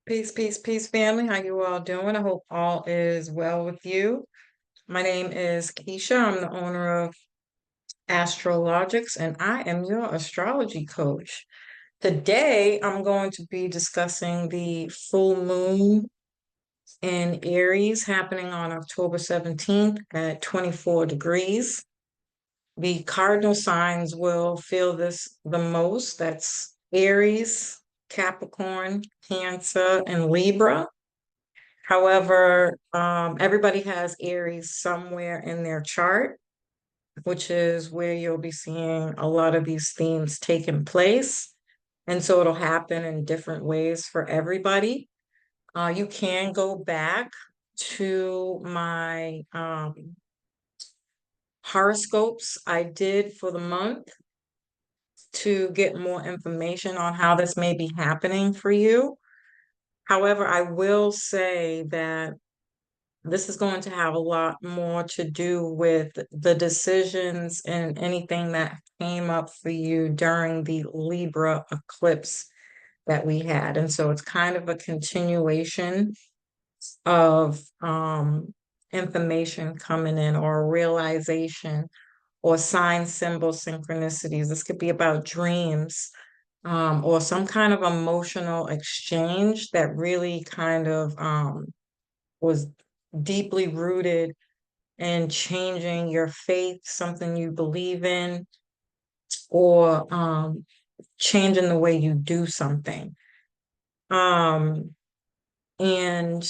Peace, peace, peace, family. How you all doing? I hope all is well with you. My name is Keisha. I'm the owner of Astrologiks, and I am your astrology coach. Today, I'm going to be discussing the full moon in Aries happening on October 17th at 24 degrees. The cardinal signs will feel this the most. That's Aries, Capricorn, Cancer, and Libra. However, everybody has Aries somewhere in their chart, which is where you'll be seeing a lot of these themes taking place. And so it'll happen in different ways for everybody. You can go back to my horoscopes I did for the month to get more information on how this may be happening for you. However, I will say that this is going to have a lot more to do with the decisions and anything that came up for you during the Libra eclipse that we had. And so it's kind of a continuation of information coming in or a realization or sign symbol synchronicities. This could be about dreams or some kind of emotional exchange that really kind of was deeply rooted in changing your faith, something you believe in, or changing the way you do something. Um, and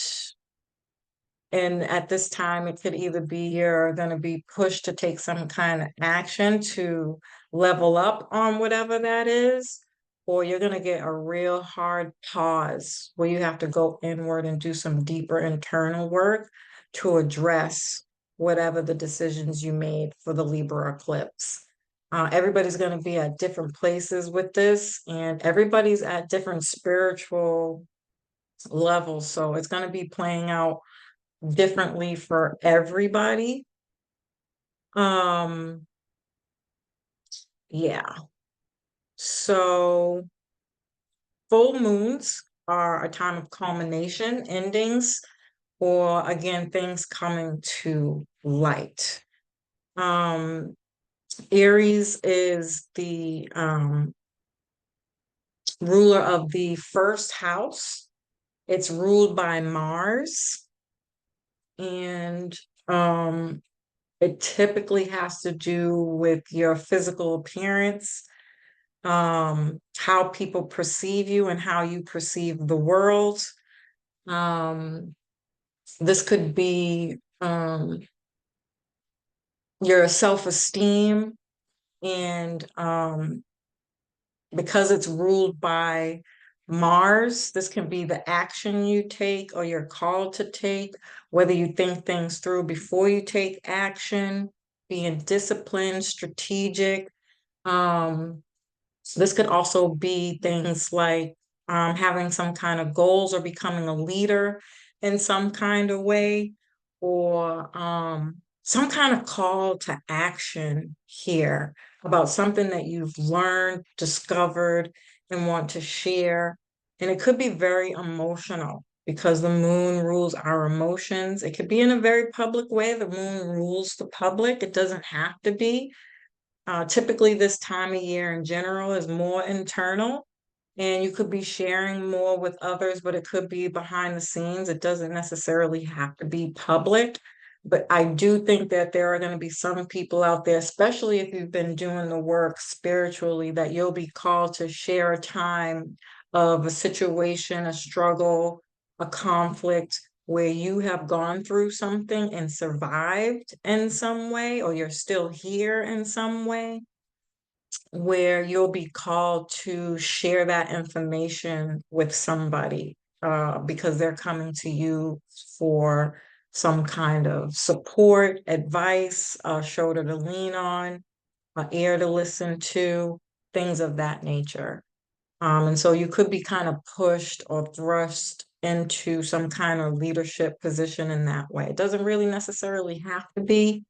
And at this time, it could either be you're going to be pushed to take some kind of action to level up on whatever that is, or you're going to get a real hard pause where you have to go inward and do some deeper internal work to address whatever the decisions you made for the Libra eclipse. Everybody's going to be at different places with this, and everybody's at different spiritual levels. So it's going to be playing out differently for everybody. Um, yeah. So full moons are a time of culmination, endings, or again, things coming to light. Um, Aries is the ruler of the first house. It's ruled by Mars, and um, it typically has to do with your physical appearance, how people perceive you and how you perceive the world. Um, this could be your self-esteem, and because it's ruled by Mars, this can be the action you take or you're called to take, whether you think things through before you take action, being disciplined, strategic. Um, This could also be things like having some kind of goals or becoming a leader in some kind of way, or some kind of call to action here about something that you've learned, discovered, and want to share. And it could be very emotional because the moon rules our emotions. It could be in a very public way. The moon rules the public. It doesn't have to be. Typically, this time of year in general is more internal, and you could be sharing more with others, but it could be behind the scenes. It doesn't necessarily have to be public. But I do think that there are going to be some people out there, especially if you've been doing the work spiritually, that you'll be called to share a time of a situation, a struggle, a conflict where you have gone through something and survived in some way, or you're still here in some way, where you'll be called to share that information with somebody because they're coming to you for some kind of support, advice, a shoulder to lean on, an ear to listen to, things of that nature. And so you could be kind of pushed or thrust into some kind of leadership position in that way. It doesn't really necessarily have to be,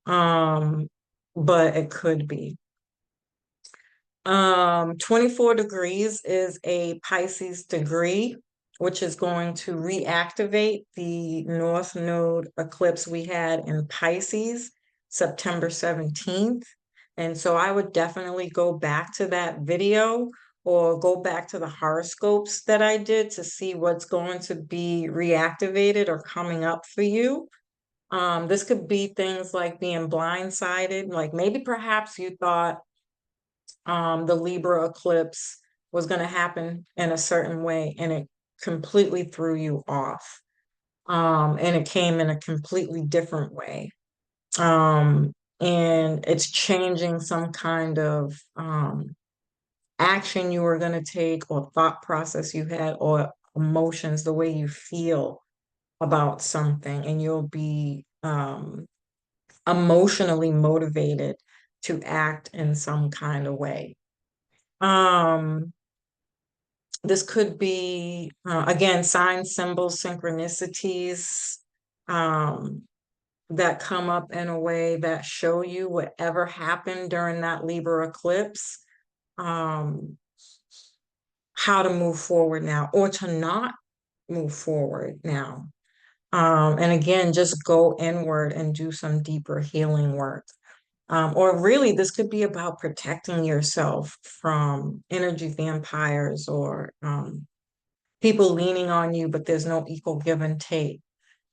um, but it could be. 24 degrees is a Pisces degree. which is going to reactivate the North Node eclipse we had in Pisces, September 17th. And so I would definitely go back to that video or go back to the horoscopes that I did to see what's going to be reactivated or coming up for you. This could be things like being blindsided, like maybe perhaps you thought the Libra eclipse was going to happen in a certain way and it completely threw you off. And it came in a completely different way. Um, and it's changing some kind of action you were going to take or thought process you had or emotions, the way you feel about something, and you'll be emotionally motivated to act in some kind of way. Um, this could be, again, signs, symbols, synchronicities um, that come up in a way that show you whatever happened during that Libra eclipse, um, how to move forward now or to not move forward now. And again, just go inward and do some deeper healing work. Or really, this could be about protecting yourself from energy vampires or people leaning on you, but there's no equal give and take.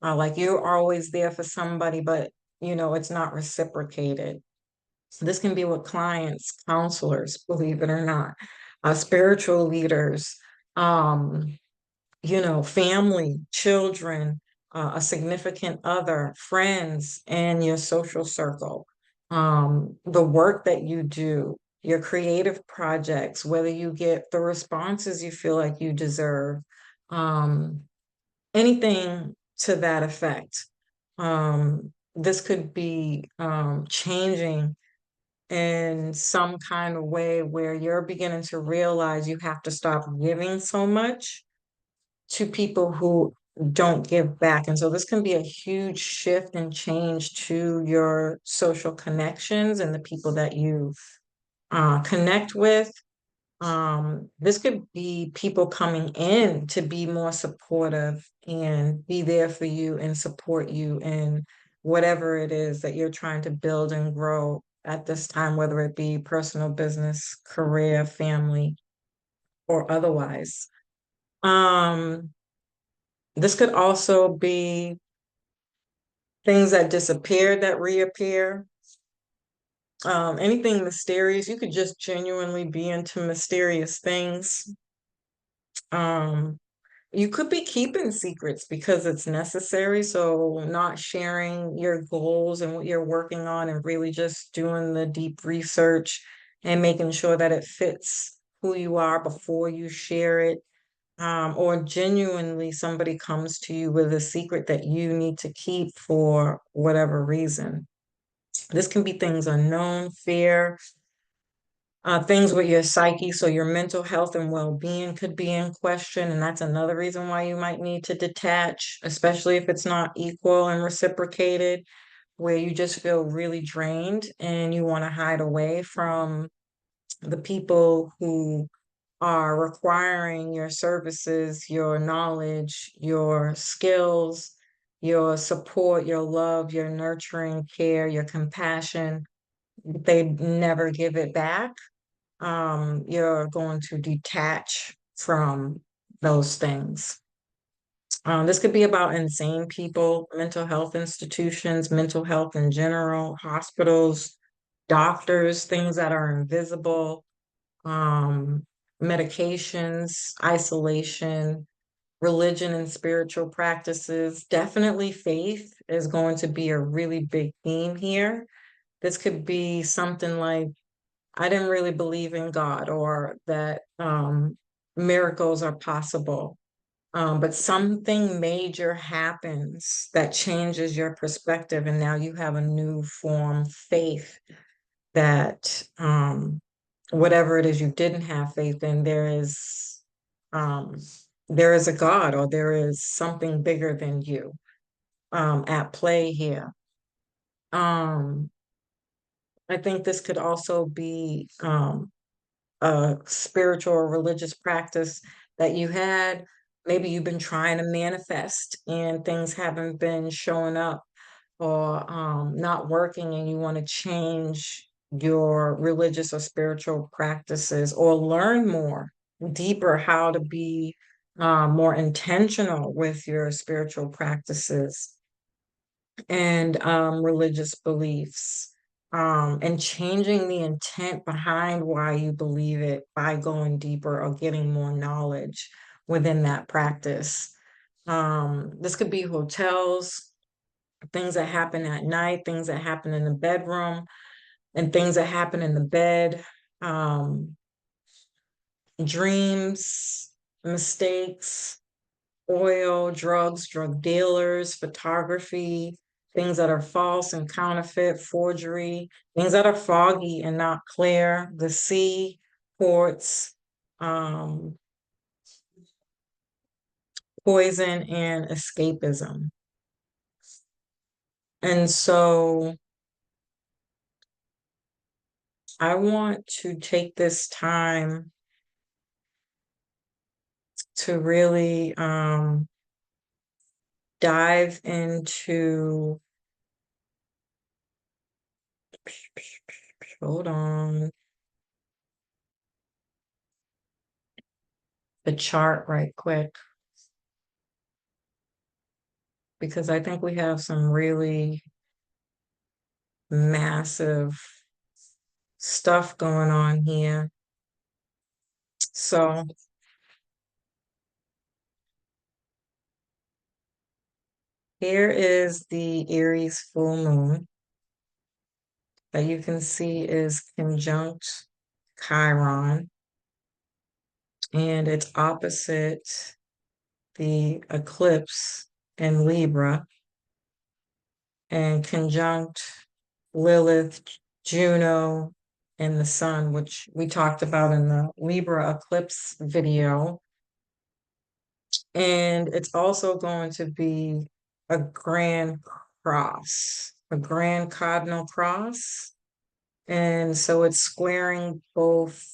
Like you're always there for somebody, but it's not reciprocated. So this can be with clients, counselors, believe it or not, spiritual leaders, um, family, children, a significant other, friends, and your social circle. The work that you do, your creative projects, whether you get the responses you feel like you deserve, um, anything to that effect. This could be changing in some kind of way where you're beginning to realize you have to stop giving so much to people who don't give back. And so this can be a huge shift and change to your social connections and the people that you connect with. This could be people coming in to be more supportive and be there for you and support you in whatever it is that you're trying to build and grow at this time, whether it be personal, business, career, family, or otherwise. Um, this could also be things that disappear that reappear. Anything mysterious, you could just genuinely be into mysterious things. Um, You could be keeping secrets because it's necessary. So, not sharing your goals and what you're working on, and really just doing the deep research and making sure that it fits who you are before you share it. Or genuinely, somebody comes to you with a secret that you need to keep for whatever reason. This can be things unknown, fear, things with your psyche, so your mental health and well-being could be in question, and that's another reason why you might need to detach, especially if it's not equal and reciprocated, where you just feel really drained and you want to hide away from the people who are requiring your services, your knowledge, your skills, your support, your love, your nurturing care, your compassion. They never give it back. You're going to detach from those things. This could be about insane people, mental health institutions, mental health in general, hospitals, doctors, things that are invisible, um, medications, isolation, religion and spiritual practices. Definitely faith is going to be a really big theme here. This could be something like I didn't really believe in God or that miracles are possible. But something major happens that changes your perspective, and now you have a new form faith that whatever it is you didn't have faith in, um, there is a God or there is something bigger than you at play here. Um, I think this could also be a spiritual or religious practice that you had. maybe you've been trying to manifest and things haven't been showing up or not working, and you want to change your religious or spiritual practices or learn more deeper how to be more intentional with your spiritual practices and religious beliefs, and changing the intent behind why you believe it by going deeper or getting more knowledge within that practice. This could be hotels, things that happen at night, things that happen in the bedroom, and things that happen in the bed, dreams, mistakes, oil, drugs, drug dealers, photography, things that are false and counterfeit, forgery, things that are foggy and not clear, the sea, ports, um, poison, and escapism. And so I want to take this time to really dive into, hold on, the chart right quick, because I think we have some really massive stuff going on here. So here is the Aries full moon that you can see is conjunct Chiron, and it's opposite the eclipse in Libra and conjunct Lilith, Juno, and the sun, which we talked about in the Libra eclipse video. And it's also going to be a grand cross, a grand cardinal cross. And so it's squaring both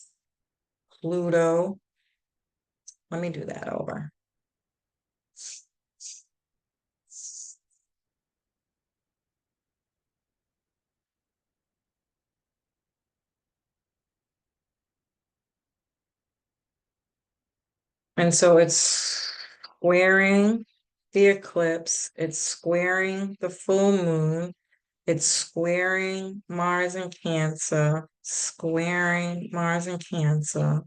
Pluto. Let me do that over. And so it's squaring the eclipse, it's squaring the full moon, it's squaring Mars and Cancer, squaring Mars and Cancer,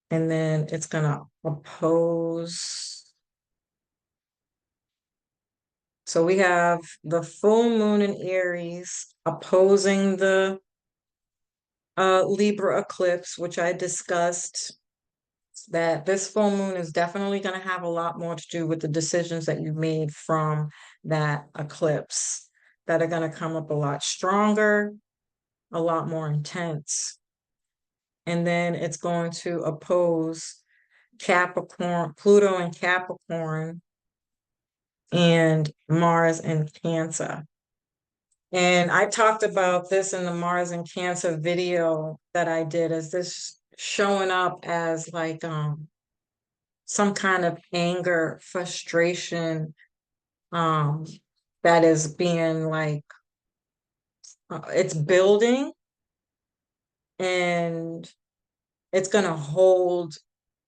and then it's going to oppose. So we have the full moon in Aries opposing the Libra eclipse, which I discussed that this full moon is definitely going to have a lot more to do with the decisions that you made from that eclipse that are going to come up a lot stronger, a lot more intense. And then it's going to oppose Capricorn, Pluto and Capricorn, and Mars and Cancer. And I talked about this in the Mars and Cancer video that I did, as this showing up as like some kind of anger, frustration, um, that is being like it's building, and it's gonna hold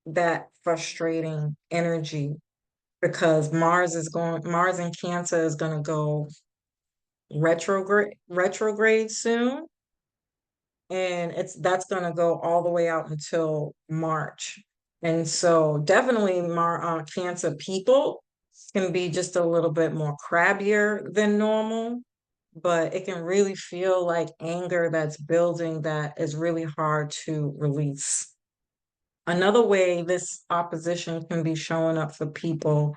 that frustrating energy because Mars and Cancer is gonna go retrograde soon, and that's going to go all the way out until March. And so definitely Cancer people can be just a little bit more crabbier than normal, but it can really feel like anger that's building that is really hard to release. Another way this opposition can be showing up for people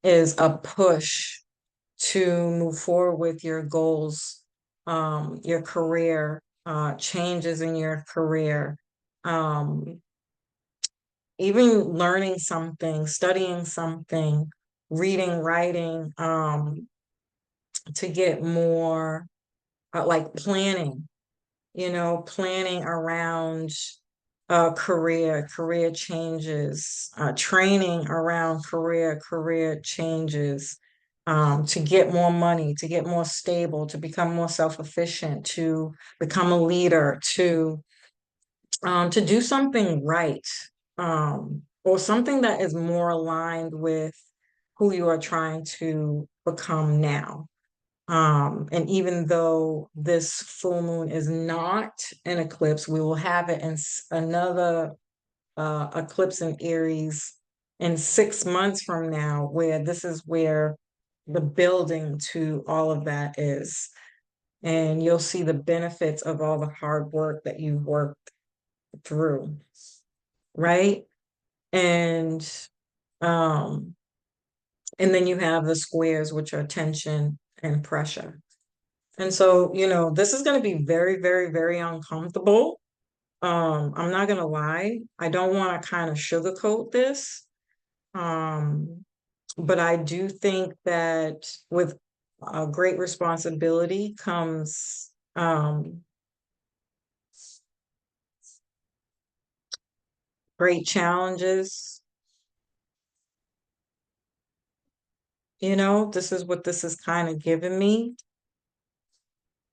is a push to move forward with your goals, your career, changes in your career, um, even learning something, studying something, reading, writing, to get more like planning, planning around career changes, training around career changes, to get more money, to get more stable, to become more self-efficient, to become a leader, to do something right, or something that is more aligned with who you are trying to become now. And even though this full moon is not an eclipse, we will have it in another eclipse in Aries in 6 months from now, where this is where the building to all of that is. And you'll see the benefits of all the hard work that you've worked through, right? And um, and then you have the squares, which are tension and pressure. And so, this is going to be very, very, very uncomfortable. I'm not going to lie. I don't want to kind of sugarcoat this. Um, but I do think that with a great responsibility comes great challenges. This is what this is kind of giving me.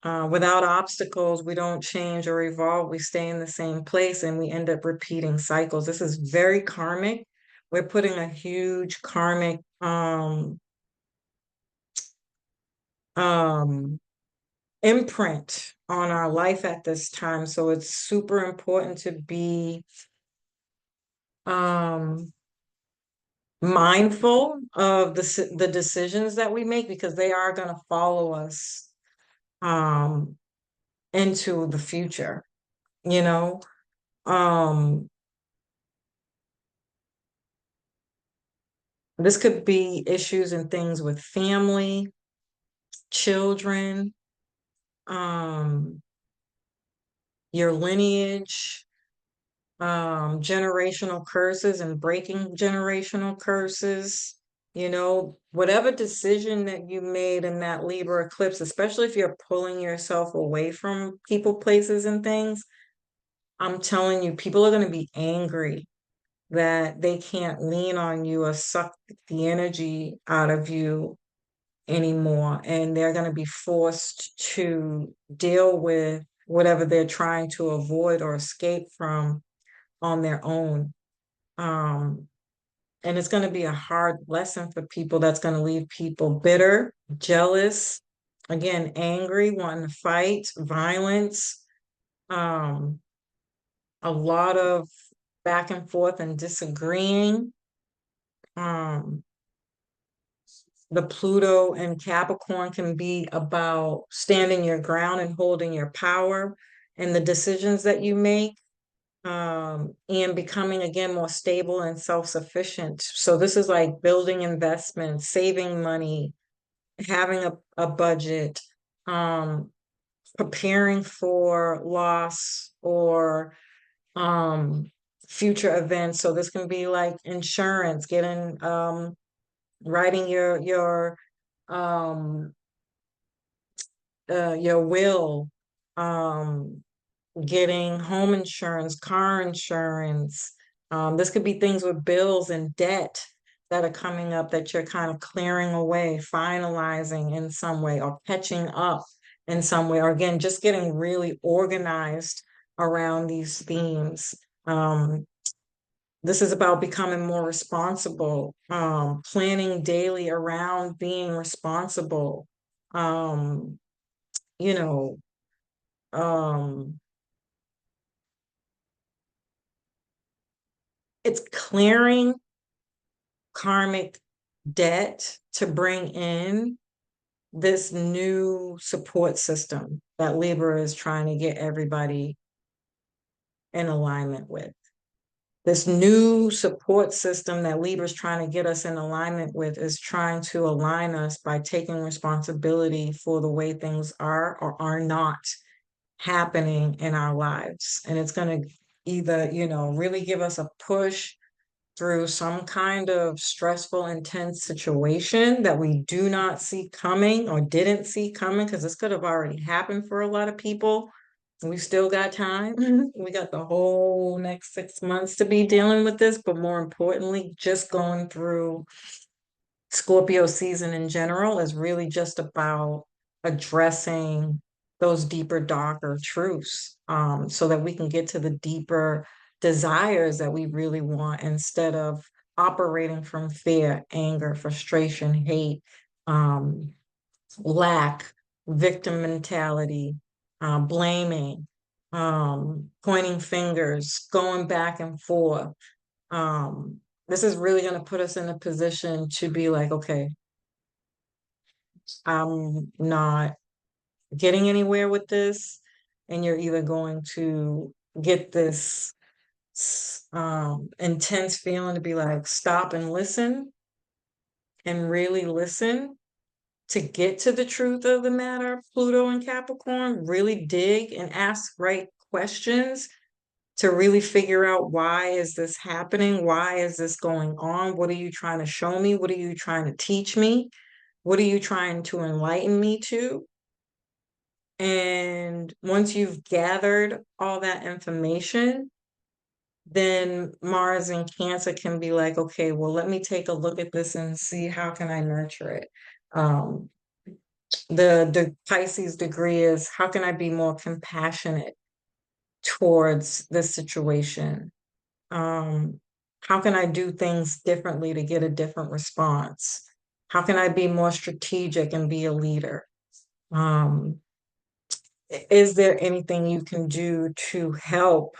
Without obstacles, we don't change or evolve. We stay in the same place and we end up repeating cycles. This is very karmic. We're putting a huge karmic um, imprint on our life at this time. So it's super important to be um, mindful of the decisions that we make, because they are going to follow us um, into the future, you know. Um, this could be issues and things with family, children, um, your lineage, generational curses and breaking generational curses. Whatever decision that you made in that Libra eclipse, especially if you're pulling yourself away from people, places, and things, I'm telling you, people are going to be angry that they can't lean on you or suck the energy out of you anymore. And they're going to be forced to deal with whatever they're trying to avoid or escape from on their own. Um, and it's going to be a hard lesson for people that's going to leave people bitter, jealous, again, angry, wanting to fight, violence, um, a lot of back and forth and disagreeing. Um, the Pluto and Capricorn can be about standing your ground and holding your power and the decisions that you make, and becoming again more stable and self-sufficient. So this is like building investments, saving money, having a budget, um, preparing for loss or future events. So this can be like insurance, getting writing um your will, um getting home insurance, car insurance. This could be things with bills and debt that are coming up that you're kind of clearing away, finalizing in some way, or catching up in some way, or again, just getting really organized around these themes. This is about becoming more responsible, planning daily around being responsible. Um, you know, um, it's clearing karmic debt to bring in this new support system that Libra is trying to get everybody in alignment with. This new support system that Libra is trying to get us in alignment with is trying to align us by taking responsibility for the way things are or are not happening in our lives. And it's going to either, really give us a push through some kind of stressful, intense situation that we do not see coming or didn't see coming, because this could have already happened for a lot of people. We still got time. We got the whole next 6 months to be dealing with this, but more importantly, just going through Scorpio season in general is really just about addressing those deeper, darker truths, so that we can get to the deeper desires that we really want instead of operating from fear, anger, frustration, hate, um, lack, victim mentality, blaming, pointing fingers, going back and forth. Um, this is really going to put us in a position to be like, okay, I'm not getting anywhere with this, and you're either going to get this intense feeling to be like, stop and listen and really listen to get to the truth of the matter, Pluto and Capricorn, really dig and ask right questions to really figure out, why is this happening? Why is this going on? What are you trying to show me? What are you trying to teach me? What are you trying to enlighten me to? And once you've gathered all that information, then Mars and Cancer can be like, okay, well, let me take a look at this and see how can I nurture it. Um, the Pisces degree is, how can I be more compassionate towards this situation? Um, how can I do things differently to get a different response? How can I be more strategic and be a leader? Um, is there anything you can do to help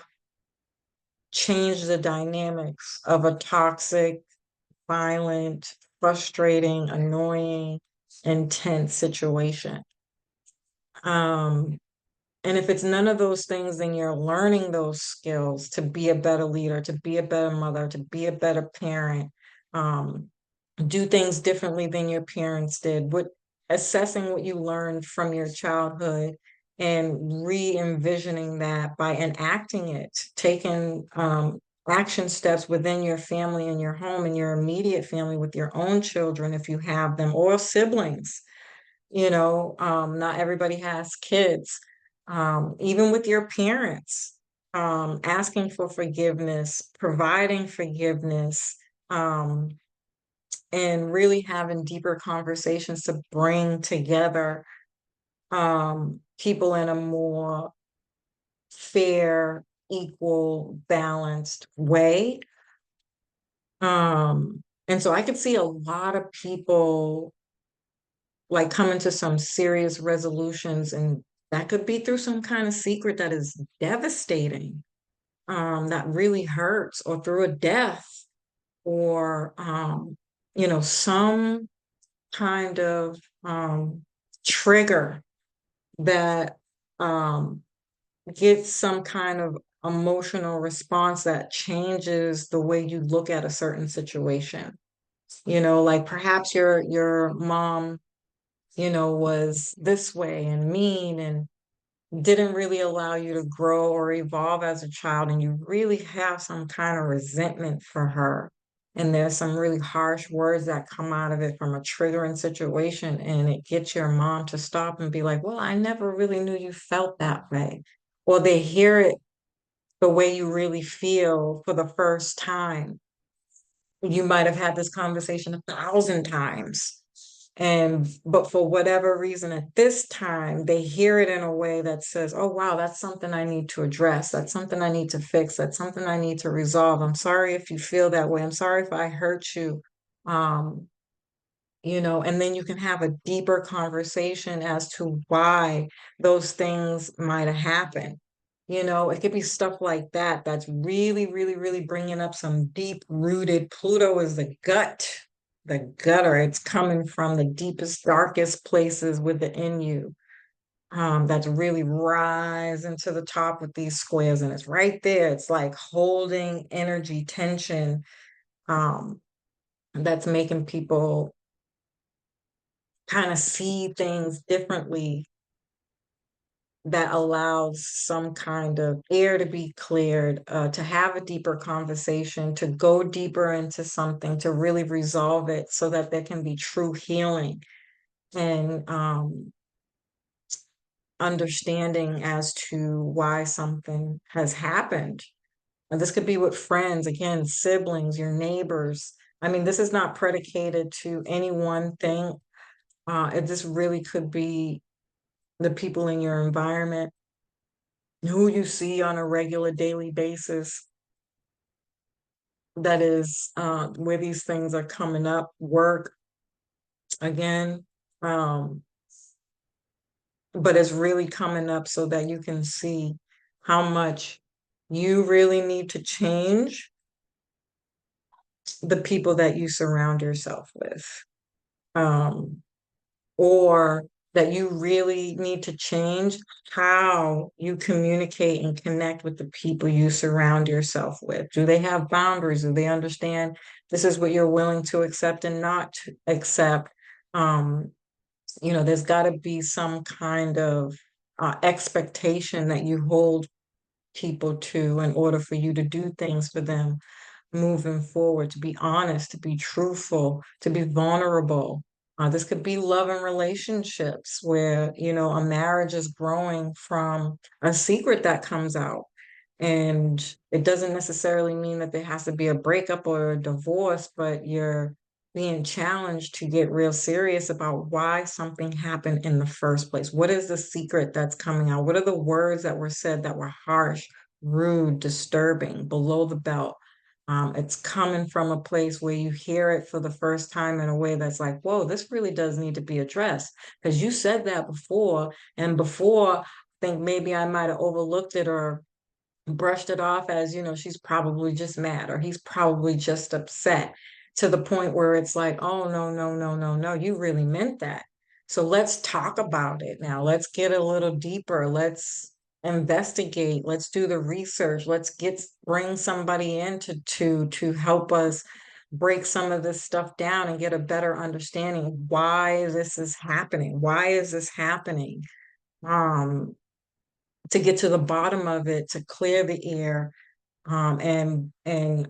change the dynamics of a toxic, violent, frustrating, annoying, intense situation? Um, And if it's none of those things, then you're learning those skills to be a better leader, to be a better mother, to be a better parent, um, do things differently than your parents did. What assessing what you learned from your childhood and re-envisioning that by enacting it, taking action steps within your family and your home and your immediate family with your own children, if you have them, or siblings. Not everybody has kids. Even with your parents, asking for forgiveness, providing forgiveness, um, and really having deeper conversations to bring together people in a more fair, equal, balanced way. And so I could see a lot of people like coming to some serious resolutions, and that could be through some kind of secret that is devastating, that really hurts, or through a death, or some kind of trigger that um gets some kind of emotional response that changes the way you look at a certain situation. Like perhaps your mom was this way and mean and didn't really allow you to grow or evolve as a child, and you really have some kind of resentment for her. And there's some really harsh words that come out of it from a triggering situation, and it gets your mom to stop and be like, well, I never really knew you felt that way. Or they hear it the way you really feel for the first time. You might have had this conversation 1,000 times. But for whatever reason, at this time, they hear it in a way that says, oh, wow, that's something I need to address. That's something I need to fix. That's something I need to resolve. I'm sorry if you feel that way. I'm sorry if I hurt you. Um, and then you can have a deeper conversation as to why those things might have happened. It could be stuff like that that's really, really, really bringing up some deep rooted. Pluto is the gutter. It's coming from the deepest, darkest places within you. That's really rising to the top with these squares, and it's right there. It's like holding energy tension, um, that's making people kind of see things differently, that allows some kind of air to be cleared, to have a deeper conversation, to go deeper into something, to really resolve it so that there can be true healing. And understanding as to why something has happened. And this could be with friends, again, siblings, your neighbors. I mean, this is not predicated to any one thing. This really could be the people in your environment, who you see on a regular daily basis. That is where these things are coming up. Work, again. Um, but it's really coming up so that you can see how much you really need to change the people that you surround yourself with. Um, or that you really need to change how you communicate and connect with the people you surround yourself with. Do they have boundaries? Do they understand this is what you're willing to accept and not to accept? Um, there's got to be some kind of expectation that you hold people to in order for you to do things for them moving forward, to be honest, to be truthful, to be vulnerable. This could be love and relationships where, a marriage is growing from a secret that comes out. And it doesn't necessarily mean that there has to be a breakup or a divorce, but you're being challenged to get real serious about why something happened in the first place. What is the secret that's coming out? What are the words that were said that were harsh, rude, disturbing, below the belt? It's coming from a place where you hear it for the first time in a way that's like, whoa, this really does need to be addressed. Because you said that before, and before, I think maybe I might have overlooked it or brushed it off as, she's probably just mad or he's probably just upset, to the point where it's like, oh, no, no, no, no, no, you really meant that. So let's talk about it now. Let's get a little deeper. Let's investigate. Let's do the research. Bring somebody in to help us break some of this stuff down and get a better understanding of why this is happening. Why is this happening? Um, to get to the bottom of it, to clear the air, and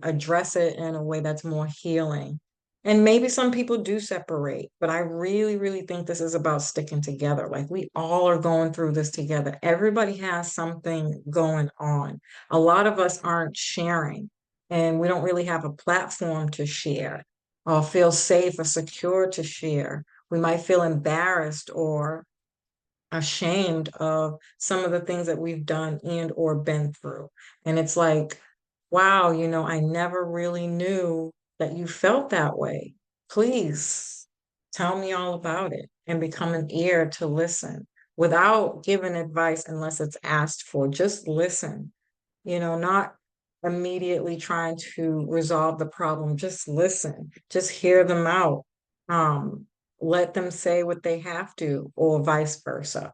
address it in a way that's more healing. And maybe some people do separate, but I really, really think this is about sticking together. Like, we all are going through this together. Everybody has something going on. A lot of us aren't sharing, and we don't really have a platform to share or feel safe or secure to share. We might feel embarrassed or ashamed of some of the things that we've done and or been through. And it's like, wow, I never really knew that you felt that way. Please tell me all about it and become an ear to listen without giving advice unless it's asked for. Just listen, not immediately trying to resolve the problem. Just listen, just hear them out. Let them say what they have to, or vice versa,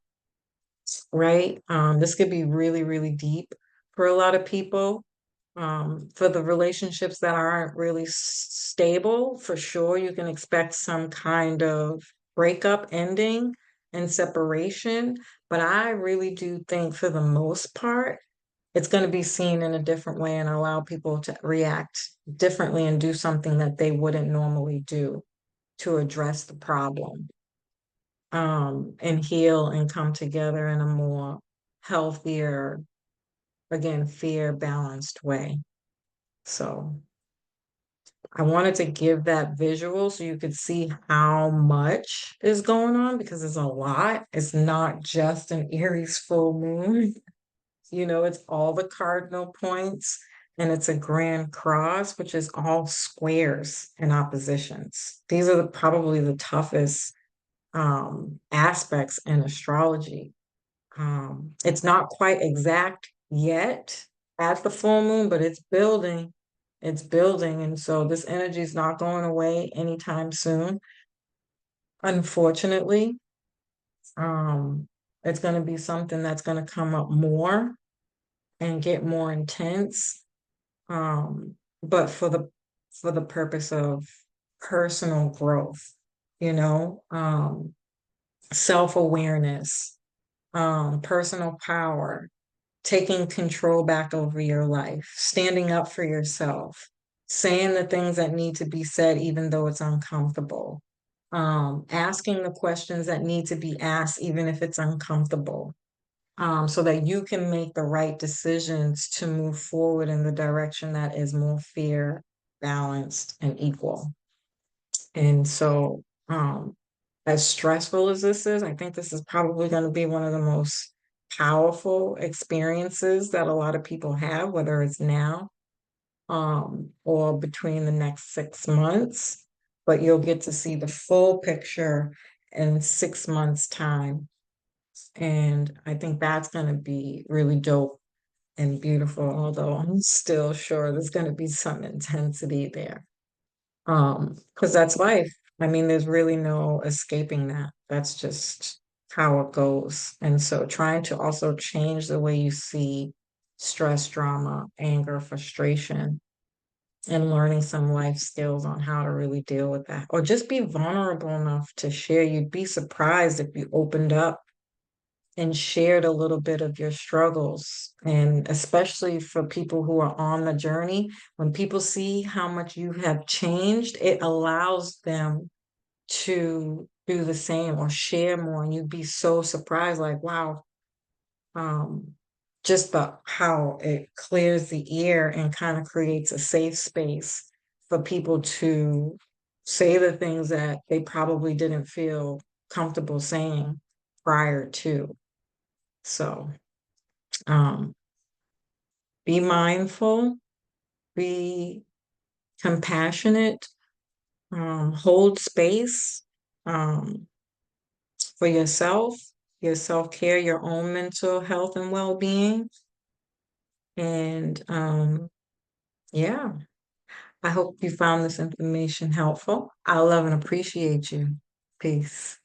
right? This could be really, really deep for a lot of people. For the relationships that aren't really stable, for sure, you can expect some kind of breakup, ending, and separation. But I really do think, for the most part, it's going to be seen in a different way and allow people to react differently and do something that they wouldn't normally do to address the problem, and heal and come together in a more healthier, again, fear balanced way. So I wanted to give that visual so you could see how much is going on, because it's a lot. It's not just an Aries full moon. It's all the cardinal points, and it's a grand cross, which is all squares and oppositions. These are probably the toughest aspects in astrology. It's not quite exact yet at the full moon, but it's building. It's building. And so this energy is not going away anytime soon. Unfortunately, um, it's going to be something that's going to come up more and get more intense. But for the purpose of personal growth, you know, um, self-awareness, personal power, taking control back over your life, standing up for yourself, saying the things that need to be said, even though it's uncomfortable, asking the questions that need to be asked, even if it's uncomfortable. so that you can make the right decisions to move forward in the direction that is more fair, balanced, and equal. And so, as stressful as this is, I think this is probably going to be one of the most powerful experiences that a lot of people have, whether it's now, or between the next 6 months. But you'll get to see the full picture in 6 months' time. And I think that's going to be really dope and beautiful, although I'm still sure there's going to be some intensity there. Because that's life. I mean, there's really no escaping that. That's just how it goes. And so trying to also change the way you see stress, drama, anger, frustration, and learning some life skills on how to really deal with that. Or just be vulnerable enough to share. You'd be surprised if you opened up and shared a little bit of your struggles. And especially for people who are on the journey, when people see how much you have changed, it allows them to do the same or share more. And you'd be so surprised, like, wow, um, just the how it clears the air and kind of creates a safe space for people to say the things that they probably didn't feel comfortable saying prior to. So, um, be mindful, be compassionate, hold space for yourself, your self-care, your own mental health and well-being. And yeah, I hope you found this information helpful. I love and appreciate you. Peace.